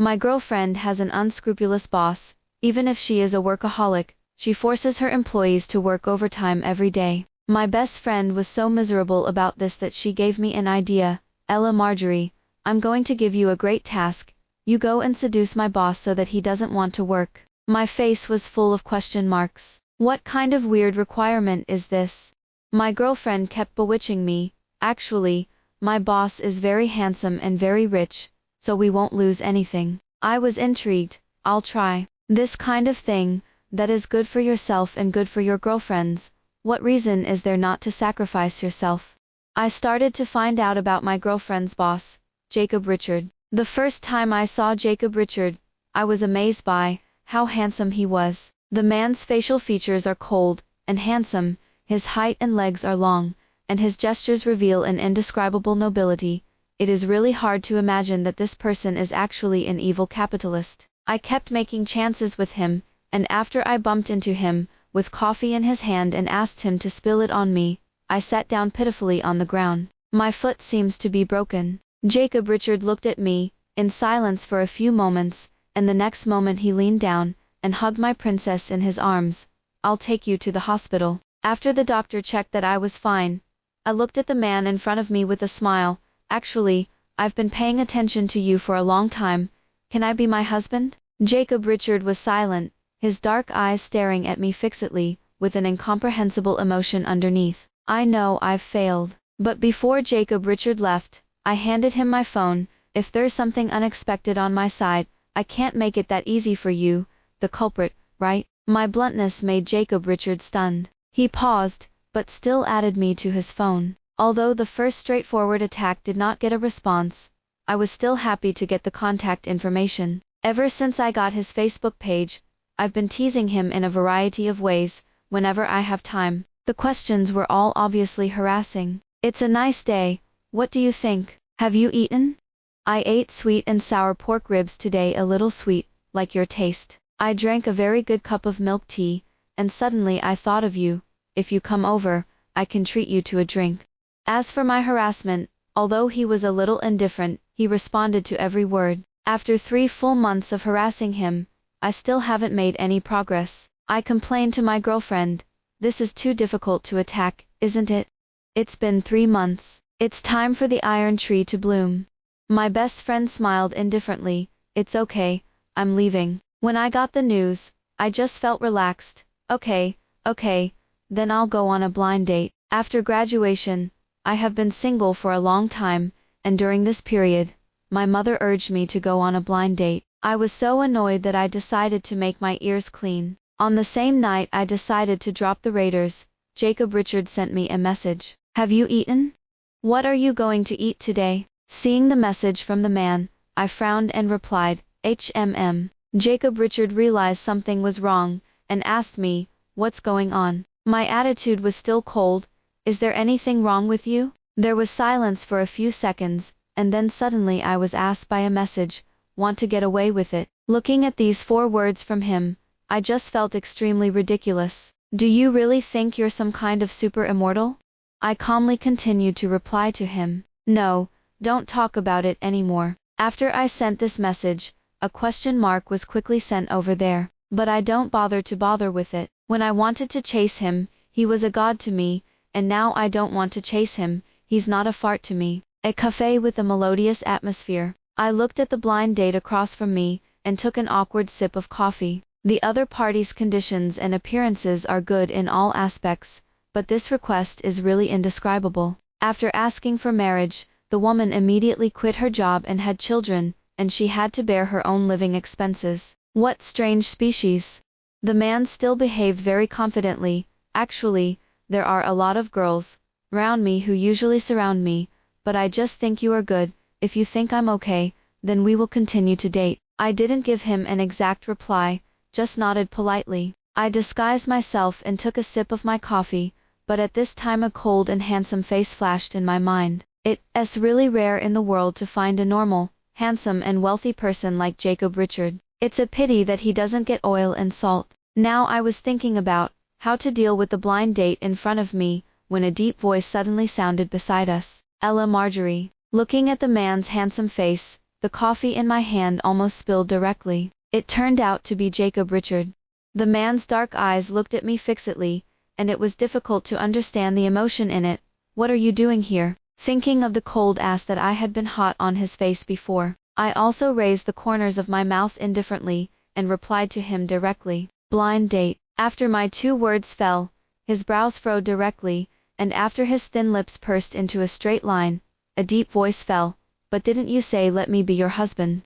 My girlfriend has an unscrupulous boss. Even if she is a workaholic, she forces her employees to work overtime every day. My best friend was so miserable about this that she gave me an idea. Ella Marjorie, I'm going to give you a great task. You go and seduce my boss so that he doesn't want to work. My face was full of question marks. What kind of weird requirement is this? My girlfriend kept bewitching me. Actually, my boss is very handsome and very rich, so we won't lose anything. I was intrigued. I'll try. This kind of thing, that is good for yourself and good for your girlfriends. What reason is there not to sacrifice yourself? I started to find out about my girlfriend's boss, Jacob Richard. The first time I saw Jacob Richard, I was amazed by how handsome he was. The man's facial features are cold and handsome, his height and legs are long, and his gestures reveal an indescribable nobility. It is really hard to imagine that this person is actually an evil capitalist. I kept making chances with him, and after I bumped into him, with coffee in his hand and asked him to spill it on me, I sat down pitifully on the ground. My foot seems to be broken. Jacob Richard looked at me, in silence for a few moments, and the next moment he leaned down, and hugged my princess in his arms. I'll take you to the hospital. After the doctor checked that I was fine, I looked at the man in front of me with a smile. Actually, I've been paying attention to you for a long time. Can I be my husband? Jacob Richard was silent, his dark eyes staring at me fixedly, with an incomprehensible emotion underneath. I know I've failed. But before Jacob Richard left, I handed him my phone. If there's something unexpected on my side, I can't make it that easy for you, the culprit, right? My bluntness made Jacob Richard stunned. He paused, but still added me to his phone. Although the first straightforward attack did not get a response, I was still happy to get the contact information. Ever since I got his Facebook page, I've been teasing him in a variety of ways, whenever I have time. The questions were all obviously harassing. It's a nice day, what do you think? Have you eaten? I ate sweet and sour pork ribs today, a little sweet, like your taste. I drank a very good cup of milk tea, and suddenly I thought of you. If you come over, I can treat you to a drink. As for my harassment, although he was a little indifferent, he responded to every word. After 3 full months of harassing him, I still haven't made any progress. I complained to my girlfriend. This is too difficult to attack, isn't it? It's been 3 months. It's time for the iron tree to bloom. My best friend smiled indifferently. It's okay, I'm leaving. When I got the news, I just felt relaxed. Okay, then I'll go on a blind date. After graduation, I have been single for a long time, and during this period, my mother urged me to go on a blind date. I was so annoyed that I decided to make my ears clean. On the same night I decided to drop the Raiders, Jacob Richard sent me a message. Have you eaten? What are you going to eat today? Seeing the message from the man, I frowned and replied, HMM. Jacob Richard realized something was wrong, and asked me, what's going on? My attitude was still cold. Is there anything wrong with you? There was silence for a few seconds, and then suddenly I was asked by a message, want to get away with it. Looking at these 4 words from him, I just felt extremely ridiculous. Do you really think you're some kind of super immortal? I calmly continued to reply to him. No, don't talk about it anymore. After I sent this message, a question mark was quickly sent over there. But I don't bother with it. When I wanted to chase him, he was a god to me, and now I don't want to chase him, he's not a fart to me. A cafe with a melodious atmosphere. I looked at the blind date across from me, and took an awkward sip of coffee. The other party's conditions and appearances are good in all aspects, but this request is really indescribable. After asking for marriage, the woman immediately quit her job and had children, and she had to bear her own living expenses. What strange species. The man still behaved very confidently. Actually, there are a lot of girls round me who usually surround me, but I just think you are good. If you think I'm okay, then we will continue to date. I didn't give him an exact reply, just nodded politely. I disguised myself and took a sip of my coffee, but at this time a cold and handsome face flashed in my mind. It's really rare in the world to find a normal, handsome and wealthy person like Jacob Richard. It's a pity that he doesn't get oil and salt. Now I was thinking about how to deal with the blind date in front of me, when a deep voice suddenly sounded beside us. Ella Marjorie. Looking at the man's handsome face, the coffee in my hand almost spilled directly. It turned out to be Jacob Richard. The man's dark eyes looked at me fixedly, and it was difficult to understand the emotion in it. What are you doing here? Thinking of the cold ass that I had been hot on his face before, I also raised the corners of my mouth indifferently, and replied to him directly. Blind date. After my 2 words fell, his brows furrowed directly, and after his thin lips pursed into a straight line, a deep voice fell. But didn't you say let me be your husband?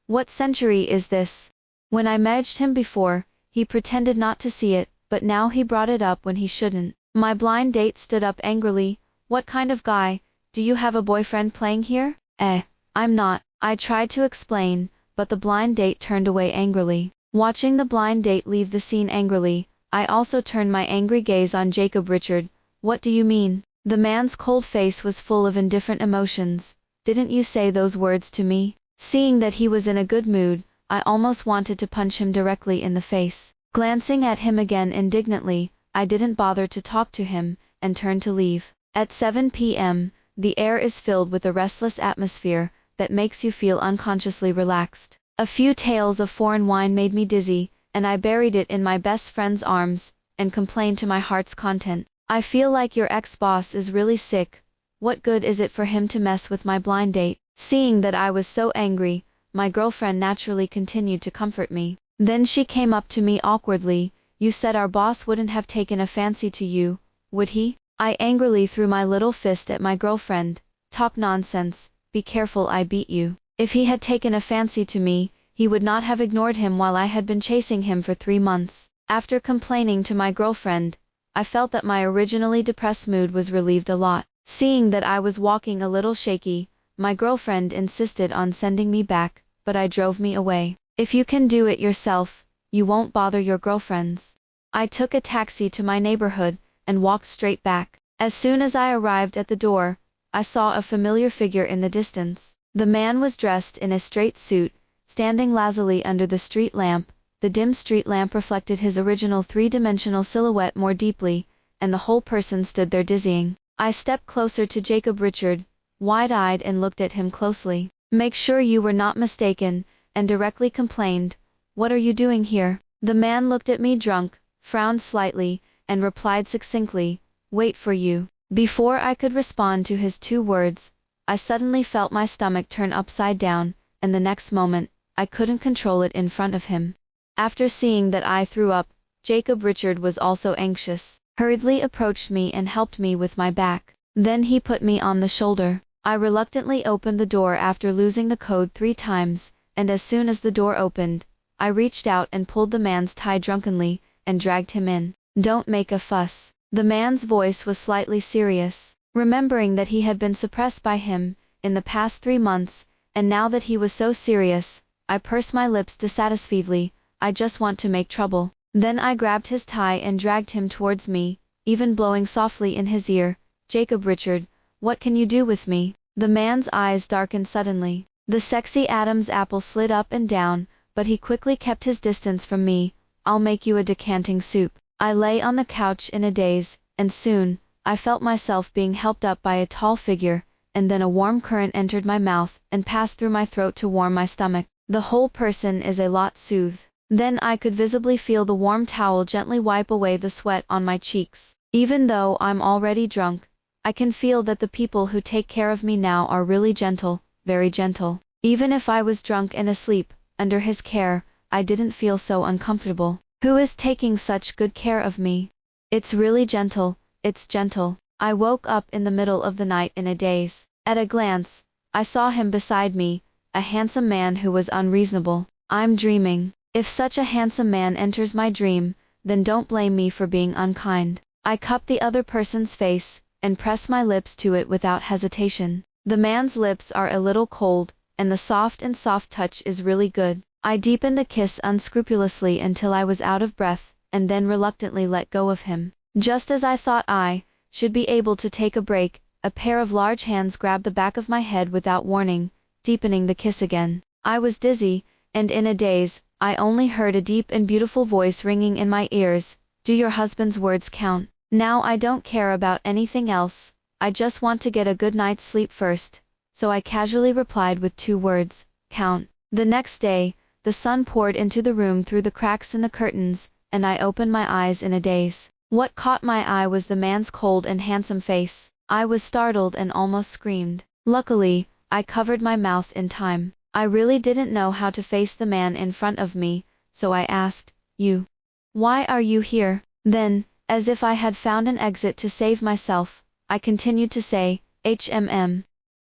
What century is this? When I managed him before, he pretended not to see it, but now he brought it up when he shouldn't. My blind date stood up angrily. What kind of guy? Do you have a boyfriend playing here? I'm not. I tried to explain, but the blind date turned away angrily. Watching the blind date leave the scene angrily, I also turned my angry gaze on Jacob Richard. What do you mean? The man's cold face was full of indifferent emotions. Didn't you say those words to me? Seeing that he was in a good mood, I almost wanted to punch him directly in the face. Glancing at him again indignantly, I didn't bother to talk to him, and turned to leave. At 7 p.m., the air is filled with a restless atmosphere that makes you feel unconsciously relaxed. A few tales of foreign wine made me dizzy, and I buried it in my best friend's arms, and complained to my heart's content. I feel like your ex-boss is really sick. What good is it for him to mess with my blind date? Seeing that I was so angry, my girlfriend naturally continued to comfort me. Then she came up to me awkwardly. You said our boss wouldn't have taken a fancy to you, would he? I angrily threw my little fist at my girlfriend. Talk nonsense, be careful I beat you. If he had taken a fancy to me, he would not have ignored him while I had been chasing him for 3 months. After complaining to my girlfriend, I felt that my originally depressed mood was relieved a lot. Seeing that I was walking a little shaky, my girlfriend insisted on sending me back, but I drove me away. If you can do it yourself, you won't bother your girlfriends. I took a taxi to my neighborhood, and walked straight back. As soon as I arrived at the door, I saw a familiar figure in the distance. The man was dressed in a straight suit, standing lazily under the street lamp. The dim street lamp reflected his original 3-dimensional silhouette more deeply, and the whole person stood there dizzying. I stepped closer to Jacob Richard, wide-eyed, and looked at him closely. Make sure you were not mistaken, and directly complained, what are you doing here? The man looked at me drunk, frowned slightly, and replied succinctly, wait for you. Before I could respond to his 2 words, I suddenly felt my stomach turn upside down, and the next moment, I couldn't control it in front of him. After seeing that I threw up, Jacob Richard was also anxious, hurriedly approached me and helped me with my back. Then he put me on the shoulder. I reluctantly opened the door after losing the code 3 times, and as soon as the door opened, I reached out and pulled the man's tie drunkenly, and dragged him in. Don't make a fuss. The man's voice was slightly serious. Remembering that he had been suppressed by him in the past 3 months, and now that he was so serious, I pursed my lips dissatisfiedly. I just want to make trouble. Then I grabbed his tie and dragged him towards me, even blowing softly in his ear. Jacob Richard, what can you do with me? The man's eyes darkened suddenly. The sexy Adam's apple slid up and down, but he quickly kept his distance from me. I'll make you a decanting soup. I lay on the couch in a daze, and soon, I felt myself being helped up by a tall figure, and then a warm current entered my mouth and passed through my throat to warm my stomach. The whole person is a lot soothed. Then I could visibly feel the warm towel gently wipe away the sweat on my cheeks. Even though I'm already drunk, I can feel that the people who take care of me now are really gentle, very gentle. Even if I was drunk and asleep, under his care, I didn't feel so uncomfortable. Who is taking such good care of me? It's really gentle, it's gentle. I woke up in the middle of the night in a daze. At a glance, I saw him beside me, a handsome man who was unreasonable. I'm dreaming. If such a handsome man enters my dream, then don't blame me for being unkind. I cupped the other person's face, and pressed my lips to it without hesitation. The man's lips are a little cold, and the soft touch is really good. I deepened the kiss unscrupulously until I was out of breath, and then reluctantly let go of him. Just as I thought I should be able to take a break, a pair of large hands grabbed the back of my head without warning, deepening the kiss again. I was dizzy, and in a daze. I only heard a deep and beautiful voice ringing in my ears. Do your husband's words count? Now I don't care about anything else. I just want to get a good night's sleep first. so I casually replied with 2 words, count. The next day, the sun poured into the room through the cracks in the curtains, and I opened my eyes in a daze. What caught my eye was the man's cold and handsome face. I was startled and almost screamed. Luckily, I covered my mouth in time. I really didn't know how to face the man in front of me, so I asked, "You? Why are you here?" Then, as if I had found an exit to save myself, I continued to say,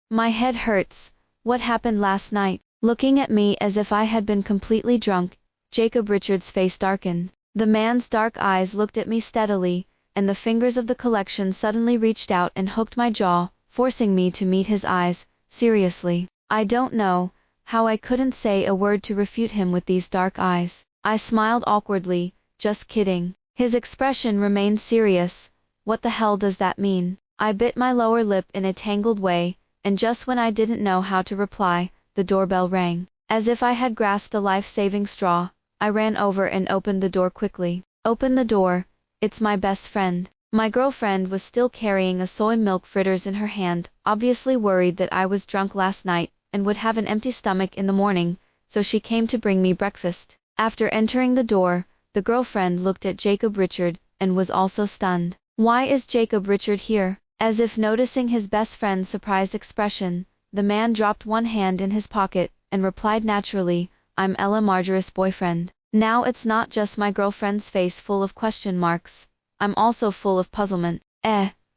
My head hurts. What happened last night?" Looking at me as if I had been completely drunk, Jacob Richards' face darkened. The man's dark eyes looked at me steadily, and the fingers of the collection suddenly reached out and hooked my jaw, forcing me to meet his eyes. Seriously, I don't know how I couldn't say a word to refute him with these dark eyes. I smiled awkwardly, "Just kidding." His expression remained serious. "What the hell does that mean?" I bit my lower lip in a tangled way, and just when I didn't know how to reply, the doorbell rang. As if I had grasped a life-saving straw, I ran over and opened the door quickly. "Open the door, it's my best friend." My girlfriend was still carrying a soy milk fritters in her hand, obviously worried that I was drunk last night and would have an empty stomach in the morning, so she came to bring me breakfast. After entering the door, the girlfriend looked at Jacob Richard and was also stunned. "Why is Jacob Richard here?" As if noticing his best friend's surprised expression, the man dropped one hand in his pocket and replied naturally, "I'm Ella Margaret's boyfriend." Now it's not just my girlfriend's face full of question marks. I'm also full of puzzlement.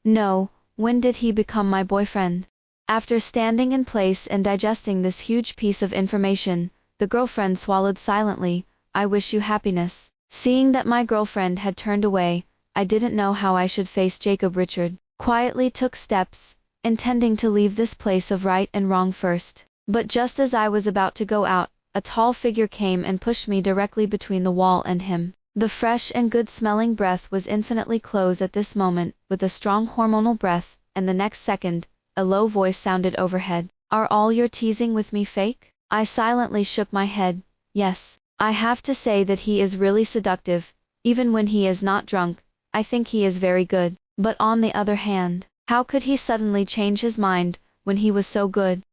No, when did he become my boyfriend? After standing in place and digesting this huge piece of information, the girlfriend swallowed silently. "I wish you happiness." Seeing that my girlfriend had turned away, I didn't know how I should face Jacob Richard. Quietly took steps, intending to leave this place of right and wrong first. But just as I was about to go out, a tall figure came and pushed me directly between the wall and him. The fresh and good-smelling breath was infinitely close at this moment, with a strong hormonal breath, and the next second, a low voice sounded overhead. "Are all your teasing with me fake?" I silently shook my head. "Yes. I have to say that he is really seductive, even when he is not drunk. I think he is very good. But on the other hand, how could he suddenly change his mind when he was so good?"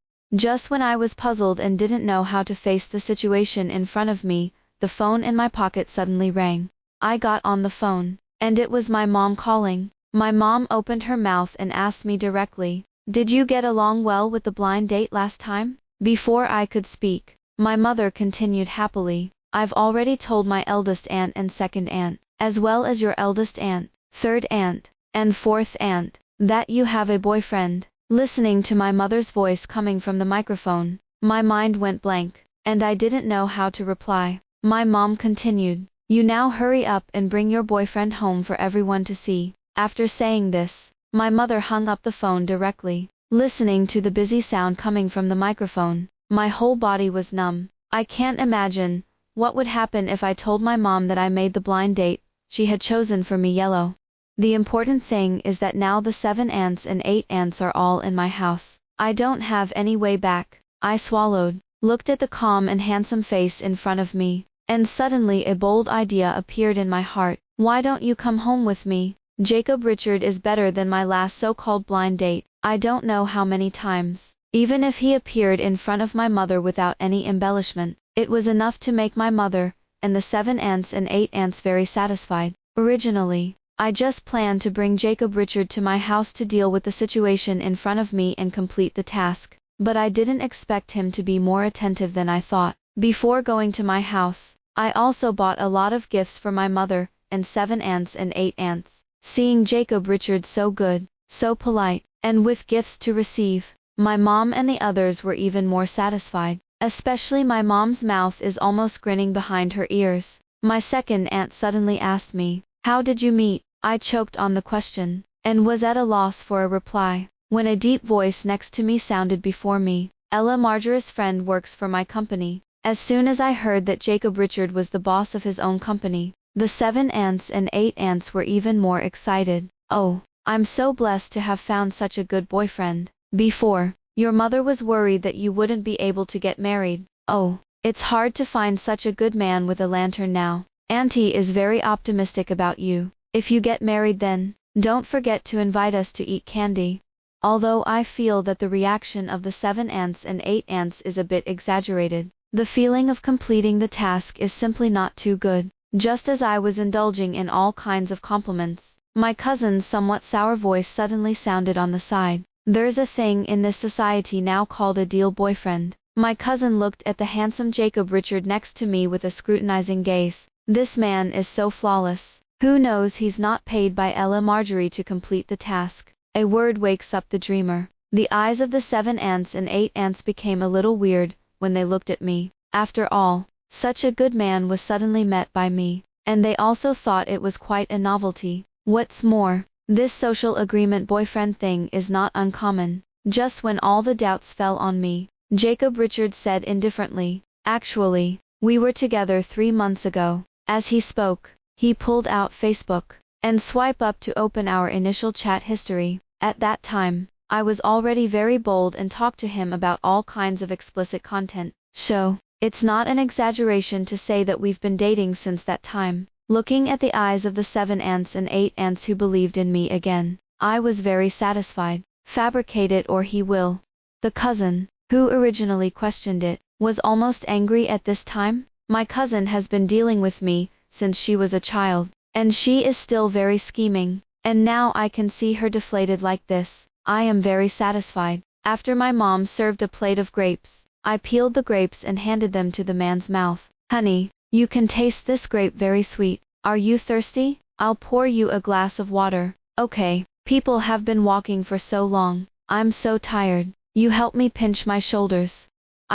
Just when I was puzzled and didn't know how to face the situation in front of me, the phone in my pocket suddenly rang. I got on the phone, and it was my mom calling. My mom opened her mouth and asked me directly, "Did you get along well with the blind date last time?" Before I could speak, my mother continued happily, "I've already told my eldest aunt and second aunt, as well as your eldest aunt, third aunt, and fourth aunt, that you have a boyfriend." Listening to my mother's voice coming from the microphone, my mind went blank, and I didn't know how to reply. My mom continued, "You now hurry up and bring your boyfriend home for everyone to see." After saying this, my mother hung up the phone directly. Listening to the busy sound coming from the microphone, my whole body was numb. I can't imagine what would happen if I told my mom that I made the blind date she had chosen for me yellow. The important thing is that now the 7 aunts and 8 aunts are all in my house. I don't have any way back. I swallowed, looked at the calm and handsome face in front of me, and suddenly a bold idea appeared in my heart. "Why don't you come home with me? Jacob Richard is better than my last so-called blind date. I don't know how many times. Even if he appeared in front of my mother without any embellishment, it was enough to make my mother and the 7 aunts and 8 aunts very satisfied. Originally, I just planned to bring Jacob Richard to my house to deal with the situation in front of me and complete the task, but I didn't expect him to be more attentive than I thought. Before going to my house, I also bought a lot of gifts for my mother and 7 aunts and 8 aunts. Seeing Jacob Richard so good, so polite, and with gifts to receive, my mom and the others were even more satisfied. Especially my mom's mouth is almost grinning behind her ears. My second aunt suddenly asked me, "How did you meet?" I choked on the question, and was at a loss for a reply, when a deep voice next to me sounded before me. "Ella Margaret's friend works for my company." As soon as I heard that Jacob Richard was the boss of his own company, the 7 aunts and 8 aunts were even more excited. "Oh, I'm so blessed to have found such a good boyfriend. Before, your mother was worried that you wouldn't be able to get married. Oh, it's hard to find such a good man with a lantern now. Auntie is very optimistic about you. If you get married then, don't forget to invite us to eat candy." although I feel that the reaction of the 7 ants and 8 ants is a bit exaggerated. The feeling of completing the task is simply not too good. Just as I was indulging in all kinds of compliments, my cousin's somewhat sour voice suddenly sounded on the side. There's a thing in this society now called a deal boyfriend. My cousin looked at the handsome Jacob Richard next to me with a scrutinizing gaze. This man is so flawless. Who knows he's not paid by Ella Marjorie to complete the task. A word wakes up the dreamer. The eyes of the 7 ants and 8 ants became a little weird when they looked at me. After all, such a good man was suddenly met by me, and they also thought it was quite a novelty. What's more, this social agreement boyfriend thing is not uncommon. Just when all the doubts fell on me, Jacob Richard said indifferently, "Actually, we were together 3 months ago." As he spoke, he pulled out Facebook and swiped up to open our initial chat history. At that time, I was already very bold and talked to him about all kinds of explicit content. So, it's not an exaggeration to say that we've been dating since that time. Looking at the eyes of the 7 ants and 8 ants who believed in me again, I was very satisfied. Fabricate it or he will. The cousin, who originally questioned it, was almost angry at this time. My cousin has been dealing with me since she was a child, and she is still very scheming, and now I can see her deflated like this. I am very satisfied. After my mom served a plate of grapes, I peeled the grapes and handed them to the man's mouth. "Honey, you can taste this grape, very sweet. Are you thirsty? I'll pour you a glass of water." "Okay, people have been walking for so long. I'm so tired. You help me pinch my shoulders."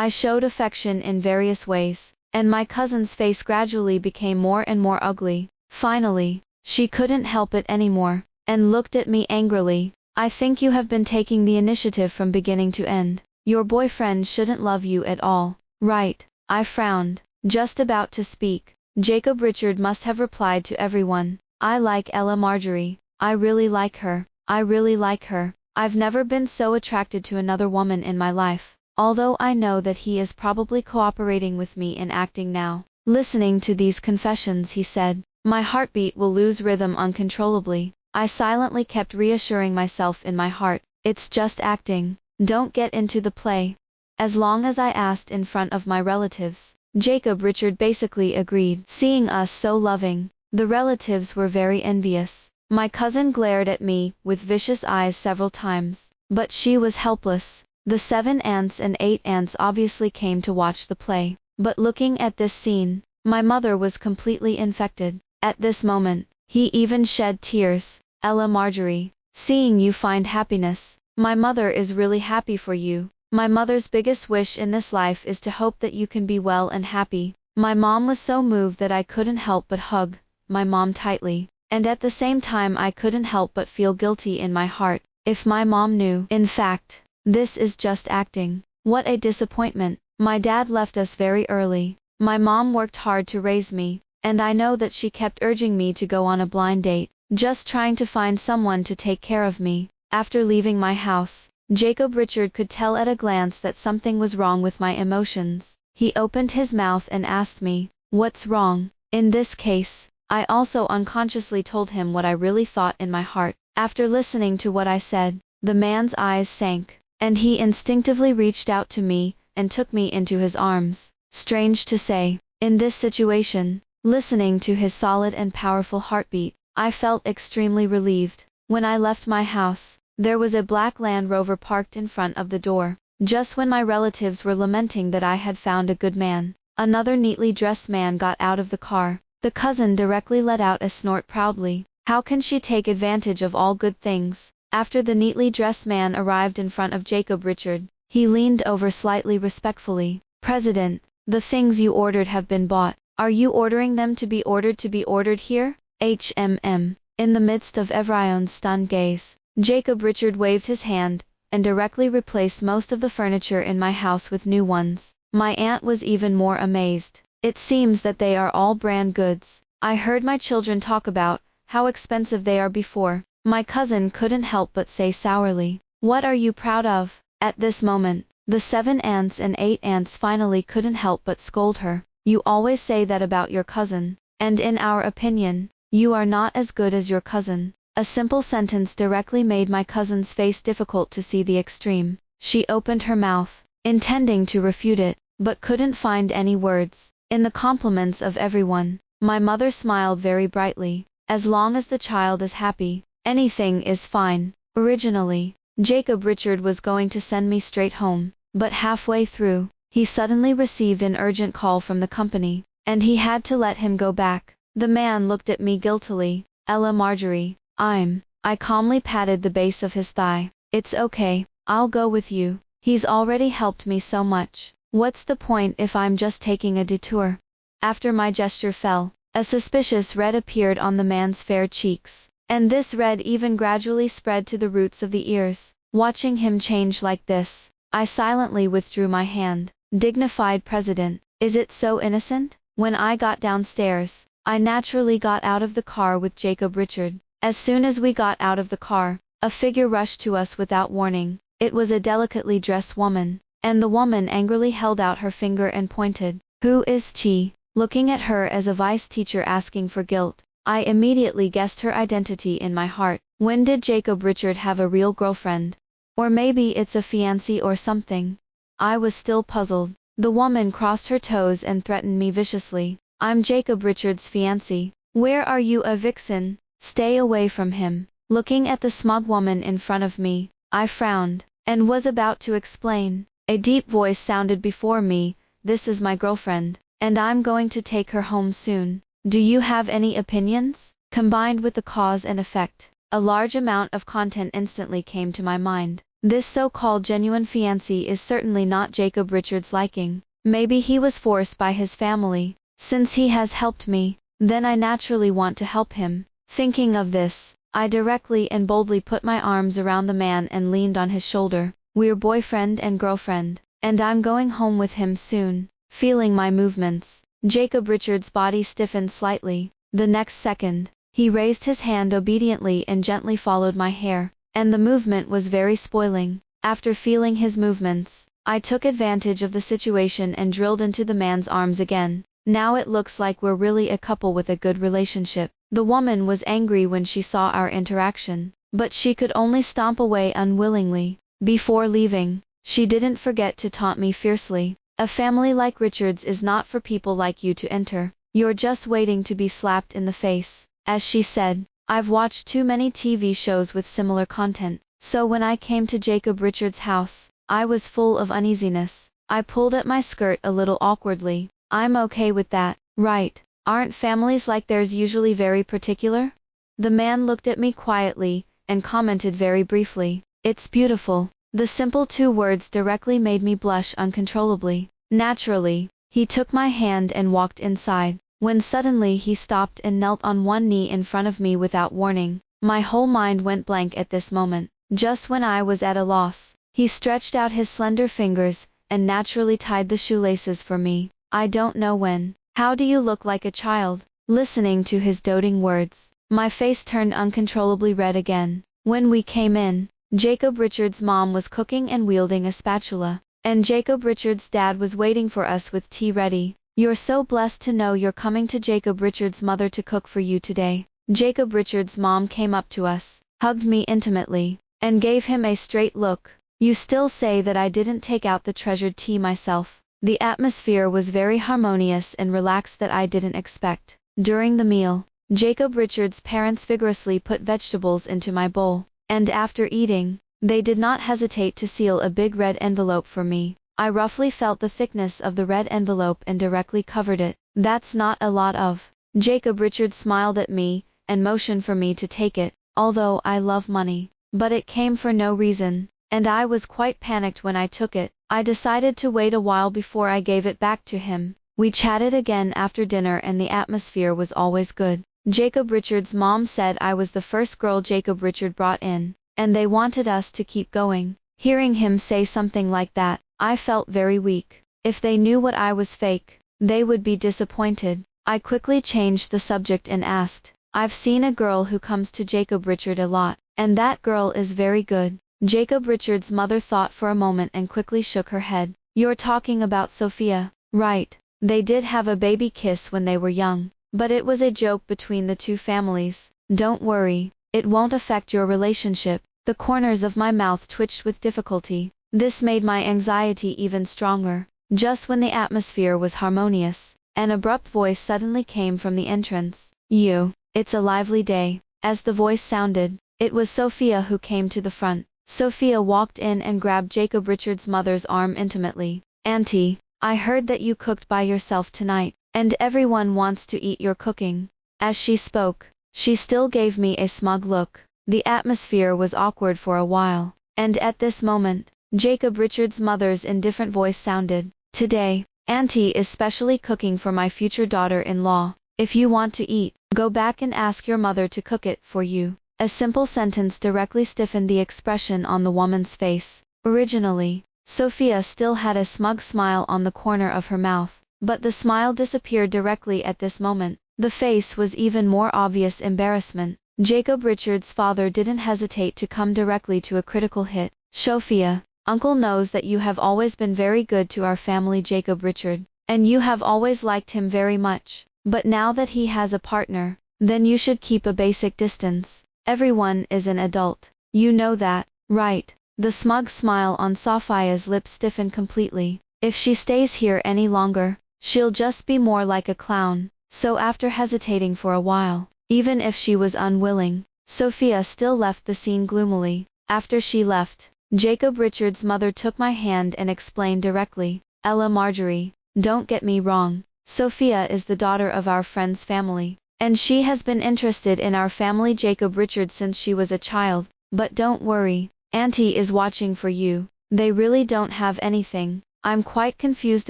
I showed affection in various ways, and my cousin's face gradually became more and more ugly. Finally, she couldn't help it anymore, and looked at me angrily. "I think you have been taking the initiative from beginning to end. Your boyfriend shouldn't love you at all, right?" I frowned, just about to speak. Jacob Richard must have replied to everyone, "I like Ella Marjorie. I really like her. I really like her. I've never been so attracted to another woman in my life." Although I know that he is probably cooperating with me in acting now. Listening to these confessions, he said, "My heartbeat will lose rhythm uncontrollably." I silently kept reassuring myself in my heart, "It's just acting. Don't get into the play." As long as I asked in front of my relatives, Jacob Richard basically agreed. Seeing us so loving, the relatives were very envious. My cousin glared at me with vicious eyes several times, but she was helpless. The 7 ants and 8 ants obviously came to watch the play, but looking at this scene, my mother was completely infected. At this moment, he even shed tears. "Ella Marjorie, seeing you find happiness, my mother is really happy for you. My mother's biggest wish in this life is to hope that you can be well and happy." My mom was so moved that I couldn't help but hug my mom tightly, and at the same time I couldn't help but feel guilty in my heart. If my mom knew. In fact, this is just acting. What a disappointment. My dad left us very early. My mom worked hard to raise me, and I know that she kept urging me to go on a blind date, just trying to find someone to take care of me. After leaving my house, Jacob Richard could tell at a glance that something was wrong with my emotions. He opened his mouth and asked me, "What's wrong?" In this case, I also unconsciously told him what I really thought in my heart. After listening to what I said, the man's eyes sank, and he instinctively reached out to me and took me into his arms. Strange to say, in this situation, listening to his solid and powerful heartbeat, I felt extremely relieved. When I left my house, there was a black Land Rover parked in front of the door. Just when my relatives were lamenting that I had found a good man, another neatly dressed man got out of the car. The cousin directly let out a snort proudly. How can she take advantage of all good things? After the neatly dressed man arrived in front of Jacob Richard, he leaned over slightly respectfully. "President, the things you ordered have been bought. Are you ordering them to be ordered here?" In the midst of everyone's stunned gaze, Jacob Richard waved his hand, and directly replaced most of the furniture in my house with new ones. My aunt was even more amazed. "It seems that they are all brand goods. I heard my children talk about how expensive they are before." My cousin couldn't help but say sourly, "What are you proud of?" At this moment, the 7 ants and 8 ants finally couldn't help but scold her. "You always say that about your cousin, and in our opinion, you are not as good as your cousin." A simple sentence directly made my cousin's face difficult to see the extreme. She opened her mouth, intending to refute it, but couldn't find any words. In the compliments of everyone, my mother smiled very brightly. As long as the child is happy, anything is fine. Originally, Jacob Richard was going to send me straight home, but halfway through, he suddenly received an urgent call from the company, and he had to let him go back. The man looked at me guiltily. Ella Marjorie, I calmly patted the base of his thigh. It's okay, I'll go with you. He's already helped me so much. What's the point if I'm just taking a detour? After my gesture fell, a suspicious red appeared on the man's fair cheeks, and this red even gradually spread to the roots of the ears. Watching him change like this, I silently withdrew my hand. Dignified President, is it so innocent? When I got downstairs, I naturally got out of the car with Jacob Richard. As soon as we got out of the car, a figure rushed to us without warning. It was a delicately dressed woman, and the woman angrily held out her finger and pointed. Who is she? Looking at her as a vice teacher asking for guilt, I immediately guessed her identity in my heart. When did Jacob Richard have a real girlfriend? Or maybe it's a fiancé or something? I was still puzzled. The woman crossed her toes and threatened me viciously. I'm Jacob Richard's fiancé. Where are you, a vixen? Stay away from him. Looking at the smug woman in front of me, I frowned, and was about to explain. A deep voice sounded before me, this is my girlfriend, and I'm going to take her home soon. Do you have any opinions? Combined with the cause and effect, a large amount of content instantly came to my mind. This so-called genuine fiancé is certainly not Jacob Richard's liking. Maybe he was forced by his family. Since he has helped me, then I naturally want to help him. Thinking of this, I directly and boldly put my arms around the man and leaned on his shoulder. We're boyfriend and girlfriend, and I'm going home with him soon. Feeling my movements, Jacob Richard's body stiffened slightly. The next second, he raised his hand obediently and gently followed my hair, and the movement was very spoiling. After feeling his movements, I took advantage of the situation and drilled into the man's arms again. Now it looks like we're really a couple with a good relationship. The woman was angry when she saw our interaction, but she could only stomp away unwillingly. Before leaving, she didn't forget to taunt me fiercely. A family like Richard's is not for people like you to enter. You're just waiting to be slapped in the face. As she said, I've watched too many TV shows with similar content, so when I came to Jacob Richard's house, I was full of uneasiness. I pulled at my skirt a little awkwardly. I'm okay with that, right? Aren't families like theirs usually very particular? The man looked at me quietly, and commented very briefly, it's beautiful. The simple two words directly made me blush uncontrollably. Naturally, he took my hand and walked inside, when suddenly he stopped and knelt on one knee in front of me without warning. My whole mind went blank at this moment. Just when I was at a loss, he stretched out his slender fingers, and naturally tied the shoelaces for me. I don't know when. How do you look like a child? Listening to his doting words, my face turned uncontrollably red again. When we came in, Jacob Richard's mom was cooking and wielding a spatula, and Jacob Richard's dad was waiting for us with tea ready. You're so blessed to know you're coming to Jacob Richard's mother to cook for you today. Jacob Richard's mom came up to us, hugged me intimately, and gave him a straight look. You still say that I didn't take out the treasured tea myself. The atmosphere was very harmonious and relaxed that I didn't expect. During the meal, Jacob Richard's parents vigorously put vegetables into my bowl, and after eating, they did not hesitate to seal a big red envelope for me. I roughly felt the thickness of the red envelope and directly covered it. That's not a lot of. Jacob Richard smiled at me, and motioned for me to take it, although I love money. But it came for no reason, and I was quite panicked when I took it. I decided to wait a while before I gave it back to him. We chatted again after dinner and the atmosphere was always good. Jacob Richard's mom said I was the first girl Jacob Richard brought in, and they wanted us to keep going. Hearing him say something like that, I felt very weak. If they knew what I was fake, they would be disappointed. I quickly changed the subject and asked, I've seen a girl who comes to Jacob Richard a lot, and that girl is very good. Jacob Richard's mother thought for a moment and quickly shook her head. You're talking about Sophia, right? They did have a baby kiss when they were young, but it was a joke between the two families. Don't worry, It won't affect your relationship. The corners of my mouth twitched with difficulty. This made my anxiety even stronger. Just when the atmosphere was harmonious, an abrupt voice suddenly came from the entrance. It's a lively day. As the voice sounded, it was Sophia who came to the front. Sophia walked in and grabbed Jacob Richards' mother's arm intimately. Auntie, I heard that you cooked by yourself tonight, and everyone wants to eat your cooking. As she spoke, she still gave me a smug look. The atmosphere was awkward for a while, and at this moment, Jacob Richards' mother's indifferent voice sounded. Today, Auntie is specially cooking for my future daughter-in-law. If you want to eat, go back and ask your mother to cook it for you. A simple sentence directly stiffened the expression on the woman's face. Originally, Sophia still had a smug smile on the corner of her mouth, but the smile disappeared directly at this moment. The face was even more obvious embarrassment. Jacob Richards' father didn't hesitate to come directly to a critical hit. Sophia, Uncle knows that you have always been very good to our family, Jacob Richard, and you have always liked him very much. But now that he has a partner, then you should keep a basic distance. Everyone is an adult. You know that, right? The smug smile on Sophia's lips stiffened completely. If she stays here any longer, she'll just be more like a clown. So after hesitating for a while, even if she was unwilling, Sophia still left the scene gloomily. After she left, Jacob Richards' mother took my hand and explained directly. Ella Marjorie, don't get me wrong. Sophia is the daughter of our friend's family, and she has been interested in our family Jacob Richards since she was a child. But don't worry, Auntie is watching for you. They really don't have anything. I'm quite confused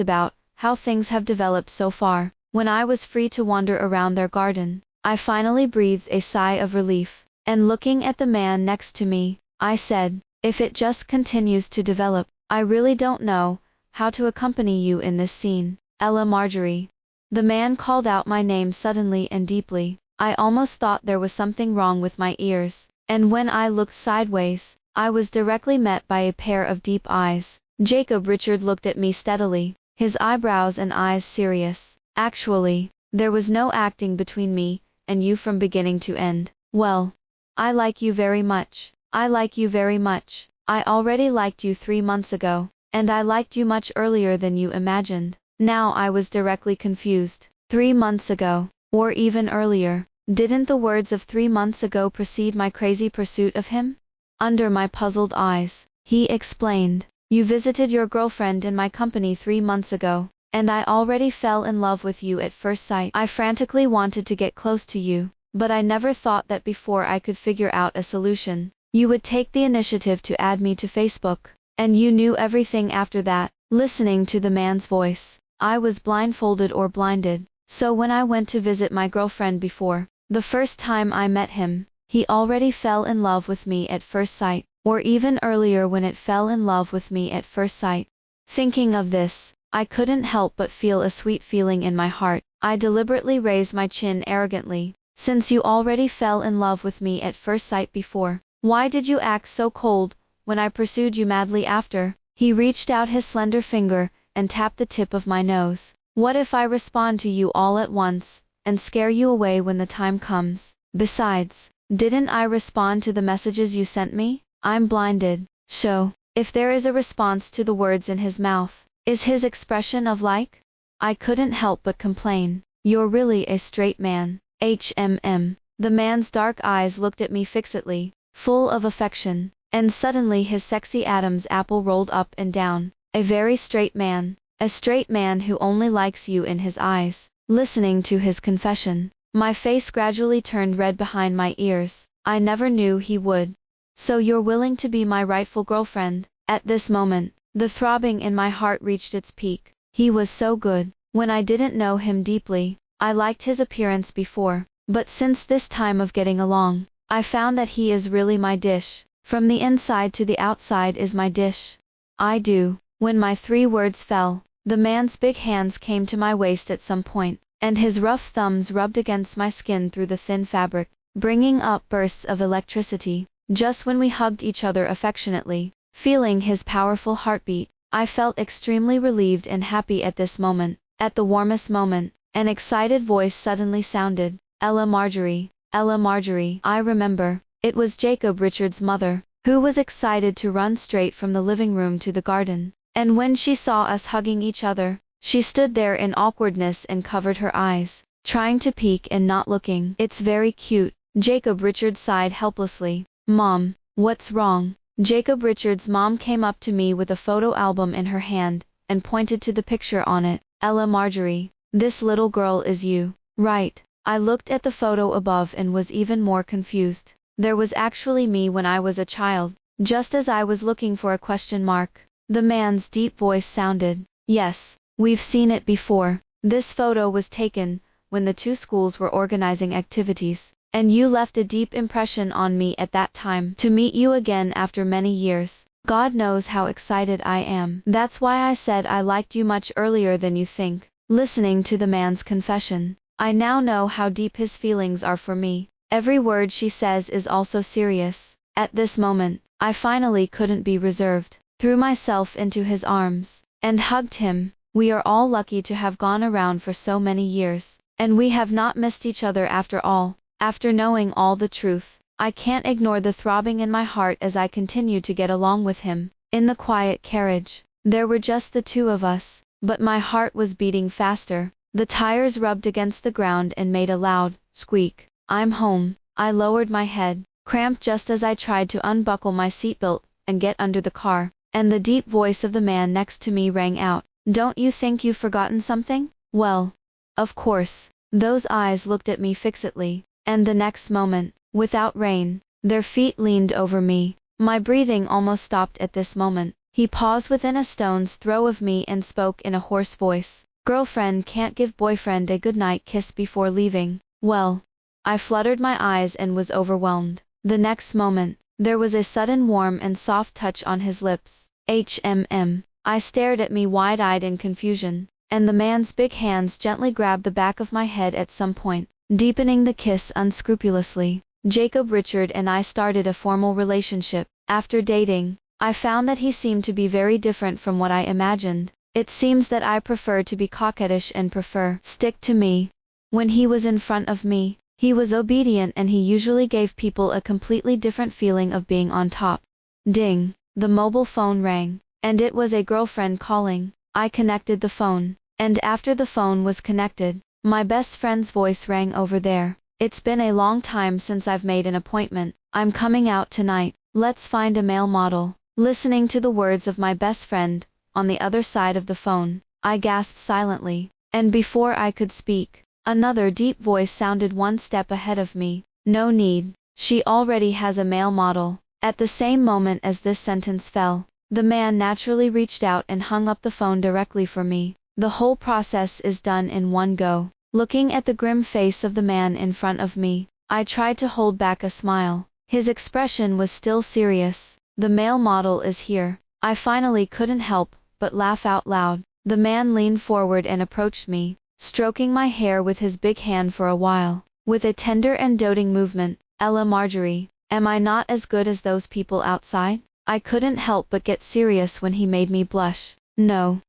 about how things have developed so far. When I was free to wander around their garden, I finally breathed a sigh of relief, and looking at the man next to me, I said, if it just continues to develop, I really don't know how to accompany you in this scene. Ella Marjorie. The man called out my name suddenly and deeply. I almost thought there was something wrong with my ears, and when I looked sideways, I was directly met by a pair of deep eyes. Jacob Richard looked at me steadily, his eyebrows and eyes serious. Actually, there was no acting between me and you from beginning to end. Well, I like you very much. I like you very much. I already liked you 3 months ago, and I liked you much earlier than you imagined. Now I was directly confused. 3 months ago, or even earlier. Didn't the words of 3 months ago precede my crazy pursuit of him? Under my puzzled eyes, he explained, you visited your girlfriend in my company 3 months ago, and I already fell in love with you at first sight. I frantically wanted to get close to you, but I never thought that before I could figure out a solution, you would take the initiative to add me to Facebook, and you knew everything after that. Listening to the man's voice, I was blindfolded or blinded, so when I went to visit my girlfriend before, the first time I met him, he already fell in love with me at first sight, or even earlier when it fell in love with me at first sight. Thinking of this, I couldn't help but feel a sweet feeling in my heart. I deliberately raised my chin arrogantly. Since you already fell in love with me at first sight before, why did you act so cold when I pursued you madly after? He reached out his slender finger and tapped the tip of my nose. What if I respond to you all at once, and scare you away when the time comes? Besides, didn't I respond to the messages you sent me? I'm blinded. So, if there is a response to the words in his mouth, is his expression of like? I couldn't help but complain. You're really a straight man. HMM. The man's dark eyes looked at me fixedly, full of affection, and suddenly his sexy Adam's apple rolled up and down. A very straight man. A straight man who only likes you in his eyes. Listening to his confession, my face gradually turned red behind my ears. I never knew he would. So you're willing to be my rightful girlfriend? At this moment, the throbbing in my heart reached its peak. He was so good. When I didn't know him deeply, I liked his appearance before, but since this time of getting along, I found that he is really my dish. From the inside to the outside is my dish. I do. When my 3 words fell, the man's big hands came to my waist at some point, and his rough thumbs rubbed against my skin through the thin fabric, bringing up bursts of electricity. Just when we hugged each other affectionately, feeling his powerful heartbeat, I felt extremely relieved and happy at this moment. At the warmest moment, an excited voice suddenly sounded. Ella Marjorie, Ella Marjorie. I remember. It was Jacob Richards' mother, who was excited to run straight from the living room to the garden. And when she saw us hugging each other, she stood there in awkwardness and covered her eyes, trying to peek and not looking. "It's very cute," Jacob Richards sighed helplessly. "Mom, what's wrong?" Jacob Richards' mom came up to me with a photo album in her hand, and pointed to the picture on it. "Ella Marjorie, this little girl is you, right?" I looked at the photo above and was even more confused. There was actually me when I was a child, just as I was looking for a question mark. The man's deep voice sounded, "Yes, we've seen it before. This photo was taken when the two schools were organizing activities, and you left a deep impression on me at that time. To meet you again after many years, God knows how excited I am. That's why I said I liked you much earlier than you think." Listening to the man's confession, I now know how deep his feelings are for me. Every word she says is also serious. At this moment, I finally couldn't be reserved, threw myself into his arms, and hugged him. We are all lucky to have gone around for so many years, and we have not missed each other after all. After knowing all the truth, I can't ignore the throbbing in my heart as I continued to get along with him. In the quiet carriage, there were just the two of us, but my heart was beating faster. The tires rubbed against the ground and made a loud squeak. "I'm home." I lowered my head, cramped just as I tried to unbuckle my seatbelt and get under the car, and the deep voice of the man next to me rang out, "Don't you think you've forgotten something?" Well, of course. Those eyes looked at me fixedly, and the next moment, without rain, their feet leaned over me. My breathing almost stopped at this moment. He paused within a stone's throw of me and spoke in a hoarse voice. "Girlfriend can't give boyfriend a goodnight kiss before leaving." Well, I fluttered my eyes and was overwhelmed. The next moment, there was a sudden warm and soft touch on his lips. I stared at me wide-eyed in confusion, and the man's big hands gently grabbed the back of my head at some point, deepening the kiss unscrupulously. Jacob Richard and I started a formal relationship. After dating, I found that he seemed to be very different from what I imagined. It seems that I prefer to be coquettish and stick to me. When he was in front of me, he was obedient and he usually gave people a completely different feeling of being on top. Ding! The mobile phone rang, and it was a girlfriend calling. I connected the phone, and after the phone was connected, my best friend's voice rang over there. "It's been a long time since I've made an appointment. I'm coming out tonight. Let's find a male model." Listening to the words of my best friend, on the other side of the phone, I gasped silently, and before I could speak, another deep voice sounded one step ahead of me. "No need, she already has a male model." At the same moment as this sentence fell, the man naturally reached out and hung up the phone directly for me. The whole process is done in one go. Looking at the grim face of the man in front of me, I tried to hold back a smile. His expression was still serious. "The male model is here." I finally couldn't help but laugh out loud. The man leaned forward and approached me, stroking my hair with his big hand for a while, with a tender and doting movement. "Ella Marjorie, am I not as good as those people outside?" I couldn't help but get serious when he made me blush. No,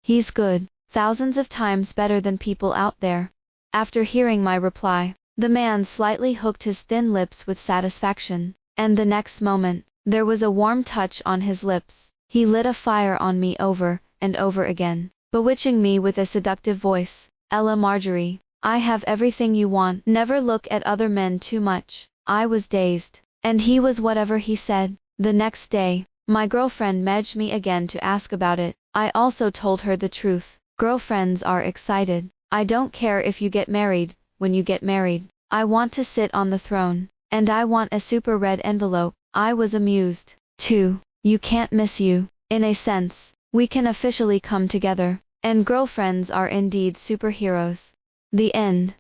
he's good, thousands of times better than people out there." After hearing my reply, the man slightly hooked his thin lips with satisfaction, and the next moment, there was a warm touch on his lips. He lit a fire on me over and over again, bewitching me with a seductive voice. "Ella Marjorie, I have everything you want. Never look at other men too much." I was dazed, and he was whatever he said. The next day, my girlfriend messaged me again to ask about it. I also told her the truth. Girlfriends are excited. I don't care if you get married. When you get married, I want to sit on the throne, and I want a super red envelope. I was amused, too. You can't miss you. In a sense, we can officially come together, and girlfriends are indeed superheroes. The end.